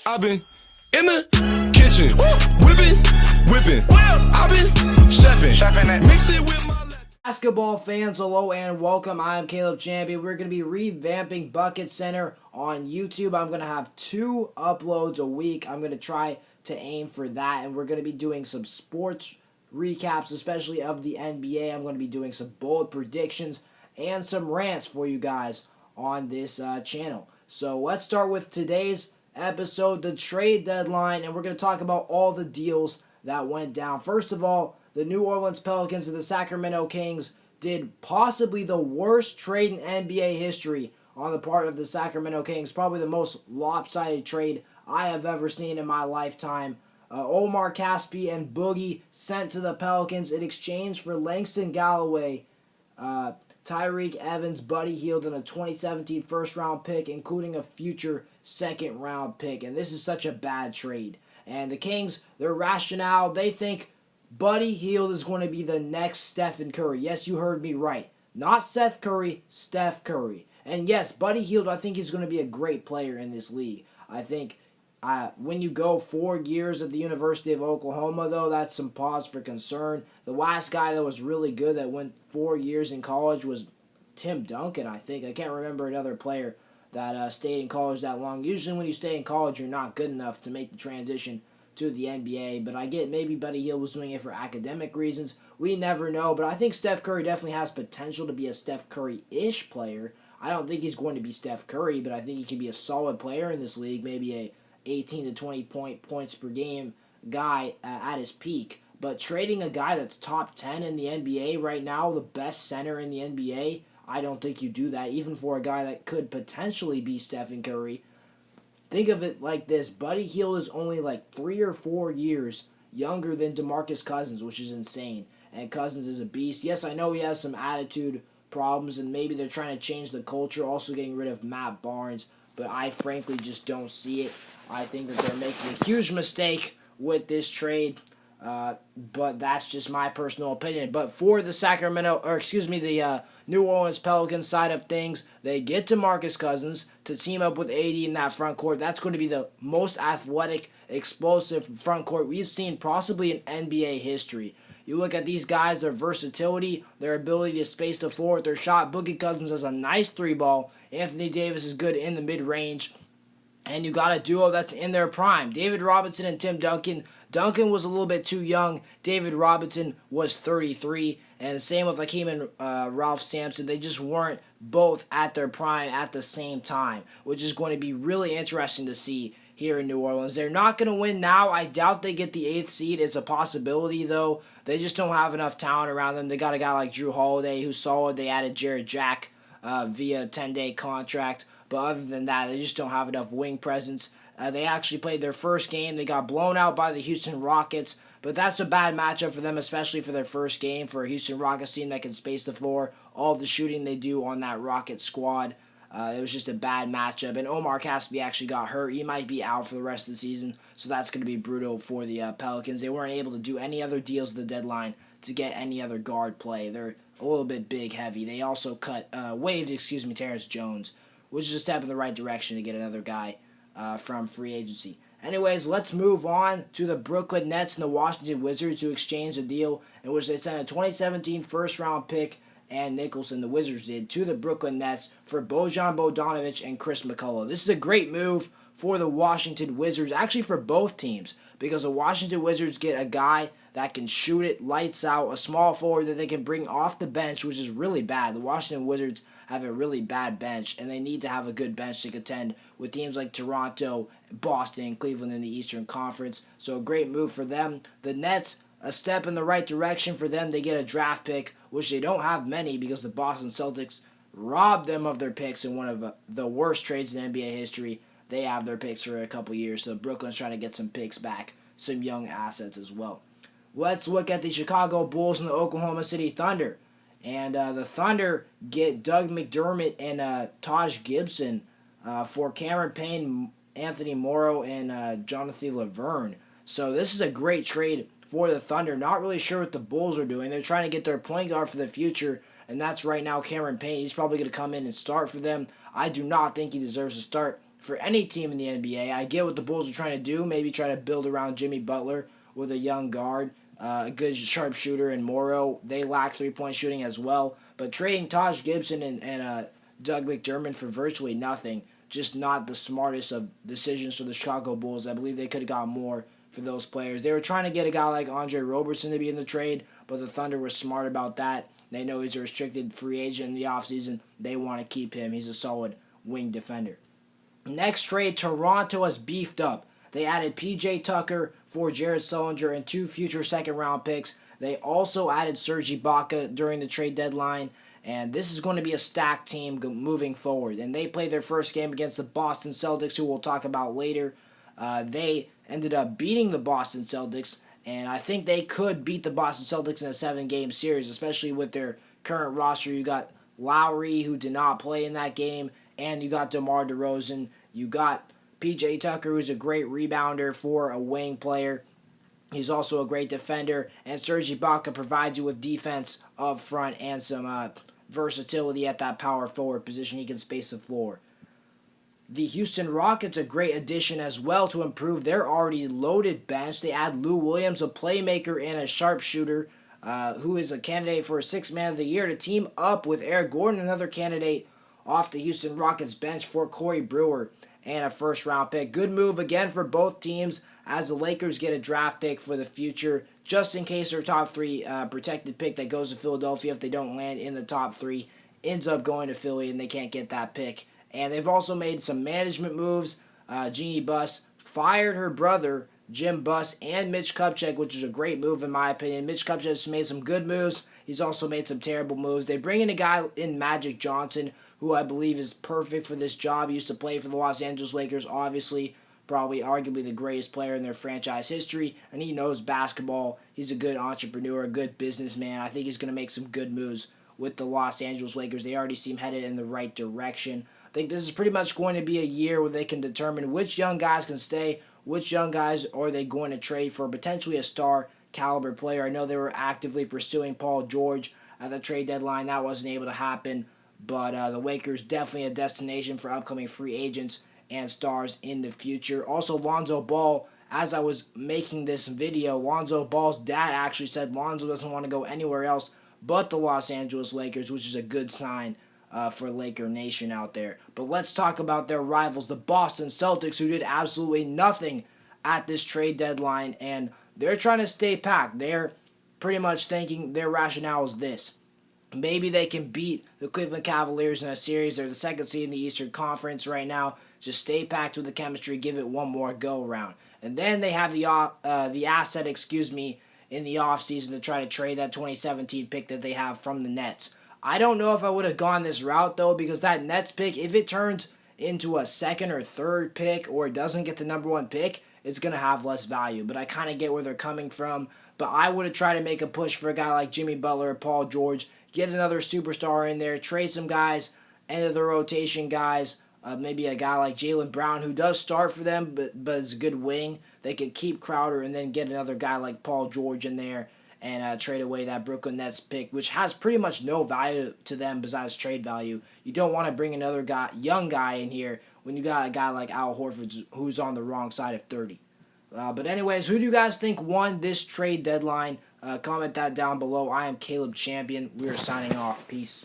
I've been in the kitchen, whipping. I've been chefing, mix it with my Basketball fans, hello and welcome. I'm Caleb Champion. We're going to be revamping Bucket Center on YouTube. I'm going to have 2 uploads a week. I'm going to try to aim for that, and we're going to be doing some sports recaps, especially of the NBA. I'm going to be doing some bold predictions and some rants for you guys on this channel. So let's start with today's episode, the trade deadline, and we're going to talk about all the deals that went down. First of all, the New Orleans Pelicans and the Sacramento Kings did possibly the worst trade in NBA history on the part of the Sacramento Kings. Probably the most lopsided trade I have ever seen in my lifetime. Omar Caspi and Boogie sent to the Pelicans in exchange for Langston Galloway, Tyreek Evans, Buddy Hield, and a 2017 first-round pick, including a future second-round pick. And this is such a bad trade. And the Kings, their rationale, they think Buddy Hield is going to be the next Stephen Curry. Yes, you heard me right. Not Seth Curry, Steph Curry. And yes, Buddy Hield, I think he's going to be a great player in this league. I think when you go 4 years at the University of Oklahoma, though, that's some pause for concern. The last guy that was really good that went 4 years in college was Tim Duncan, I think. I can't remember another player that stayed in college that long. Usually when you stay in college, you're not good enough to make the transition to the NBA, but I get maybe Buddy Hield was doing it for academic reasons. We never know, but I think Steph Curry definitely has potential to be a Steph Curry-ish player. I don't think he's going to be Steph Curry, but I think he can be a solid player in this league, maybe a 18 to 20 points per game guy at his peak. But trading a guy that's top 10 in the NBA right now, the best center in the NBA, I don't think you do that, even for a guy that could potentially be Stephen Curry. Think of it like this. Buddy Hield is only like 3 or 4 years younger than DeMarcus Cousins, which is insane. And Cousins is a beast. Yes, I know he has some attitude problems, and maybe they're trying to change the culture, also getting rid of Matt Barnes. But I frankly just don't see it. I think that they're making a huge mistake with this trade. But that's just my personal opinion. But for the the New Orleans Pelicans side of things, they get DeMarcus Cousins to team up with AD in that front court. That's going to be the most athletic, explosive front court we've seen possibly in NBA history. You look at these guys, their versatility, their ability to space the floor with their shot. Boogie Cousins has a nice 3-ball. Anthony Davis is good in the mid-range. And you got a duo that's in their prime. David Robinson and Tim Duncan. Duncan was a little bit too young. David Robinson was 33. And same with Hakeem and Ralph Sampson. They just weren't both at their prime at the same time, which is going to be really interesting to see here in New Orleans. They're not going to win now. I doubt they get the 8th seed. It's a possibility, though. They just don't have enough talent around them. They got a guy like Drew Holiday who's solid. They added Jared Jack via a 10-day contract. But other than that, they just don't have enough wing presence. They actually played their first game. They got blown out by the Houston Rockets. But that's a bad matchup for them, especially for their first game, for a Houston Rockets team that can space the floor. All the shooting they do on that Rocket squad. It was just a bad matchup. And Omar Caspi actually got hurt. He might be out for the rest of the season. So that's going to be brutal for the Pelicans. They weren't able to do any other deals at the deadline to get any other guard play. They're a little bit big heavy. They also waived Terrence Jones, which is a step in the right direction to get another guy from free agency. Anyways, let's move on to the Brooklyn Nets and the Washington Wizards, who exchanged a deal in which they sent a 2017 first-round pick and Nicholson, the Wizards did, to the Brooklyn Nets for Bojan Bogdanovic and Chris McCullough. This is a great move for the Washington Wizards, actually for both teams, because the Washington Wizards get a guy that can shoot it lights out, a small forward that they can bring off the bench, which is really bad. The Washington Wizards have a really bad bench, and they need to have a good bench to contend with teams like Toronto, Boston, and Cleveland in the Eastern Conference. So a great move for them. The Nets, a step in the right direction for them. They get a draft pick, which they don't have many because the Boston Celtics robbed them of their picks in one of the worst trades in NBA history. They have their picks for a couple years, so Brooklyn's trying to get some picks back, some young assets as well. Let's look at the Chicago Bulls and the Oklahoma City Thunder. And the Thunder get Doug McDermott and Taj Gibson for Cameron Payne, Anthony Morrow, and Jonathan Laverne. So this is a great trade for the Thunder. Not really sure what the Bulls are doing. They're trying to get their point guard for the future, and that's right now Cameron Payne. He's probably going to come in and start for them. I do not think he deserves to start for any team in the NBA. I get what the Bulls are trying to do, maybe try to build around Jimmy Butler with a young guard, a good sharpshooter in Morrow. They lack three-point shooting as well. But trading Taj Gibson and Doug McDermott for virtually nothing, just not the smartest of decisions for the Chicago Bulls. I believe they could have got more for those players. They were trying to get a guy like Andre Robertson to be in the trade, but the Thunder were smart about that. They know he's a restricted free agent in the offseason. They want to keep him. He's a solid wing defender. Next trade, Toronto has beefed up. They added P.J. Tucker for Jared Sullinger and 2 future second-round picks. They also added Serge Ibaka during the trade deadline, and this is going to be a stacked team moving forward. And they played their first game against the Boston Celtics, who we'll talk about later. They ended up beating the Boston Celtics, and I think they could beat the Boston Celtics in a 7-game series, especially with their current roster. You got Lowry, who did not play in that game, and you got DeMar DeRozan. You got P.J. Tucker, who's a great rebounder for a wing player. He's also a great defender, and Serge Ibaka provides you with defense up front and some versatility at that power forward position. He can space the floor. The Houston Rockets, a great addition as well to improve their already loaded bench. They add Lou Williams, a playmaker and a sharpshooter, who is a candidate for a 6th Man of the Year, to team up with Eric Gordon, another candidate off the Houston Rockets bench for Corey Brewer and a first-round pick. Good move again for both teams as the Lakers get a draft pick for the future, just in case their top 3 protected pick that goes to Philadelphia, if they don't land in the top 3, ends up going to Philly and they can't get that pick. And they've also made some management moves. Jeannie Buss fired her brother, Jim Buss, and Mitch Kupchak, which is a great move in my opinion. Mitch Kupchak has made some good moves. He's also made some terrible moves. They bring in a guy in Magic Johnson, who I believe is perfect for this job. He used to play for the Los Angeles Lakers, obviously, probably arguably the greatest player in their franchise history, and he knows basketball. He's a good entrepreneur, a good businessman. I think he's going to make some good moves with the Los Angeles Lakers. They already seem headed in the right direction. I think this is pretty much going to be a year where they can determine which young guys can stay, which young guys are they going to trade for potentially a star caliber player. I know they were actively pursuing Paul George at the trade deadline. That wasn't able to happen, but the Lakers definitely a destination for upcoming free agents and stars in the future. Also, Lonzo Ball, as I was making this video, Lonzo Ball's dad actually said Lonzo doesn't want to go anywhere else but the Los Angeles Lakers, which is a good sign for Laker Nation out there. But let's talk about their rivals, the Boston Celtics, who did absolutely nothing at this trade deadline, and they're trying to stay packed. They're pretty much thinking their rationale is this: maybe they can beat the Cleveland Cavaliers in a series. They're the 2nd seed in the Eastern Conference right now. Just stay packed with the chemistry, give it one more go-around. And then they have the asset, in the offseason to try to trade that 2017 pick that they have from the Nets. I don't know if I would have gone this route, though, because that Nets pick, if it turns into a 2nd or 3rd pick or it doesn't get the number 1 pick, it's going to have less value. But I kind of get where they're coming from. But I would have tried to make a push for a guy like Jimmy Butler or Paul George, get another superstar in there, trade some guys, end of the rotation guys, maybe a guy like Jaylen Brown, who does start for them, but is a good wing. They could keep Crowder and then get another guy like Paul George in there and trade away that Brooklyn Nets pick, which has pretty much no value to them besides trade value. You don't want to bring another young guy in here when you got a guy like Al Horford who's on the wrong side of 30. But anyways, who do you guys think won this trade deadline? Comment that down below. I am Caleb Champion. We are signing off. Peace.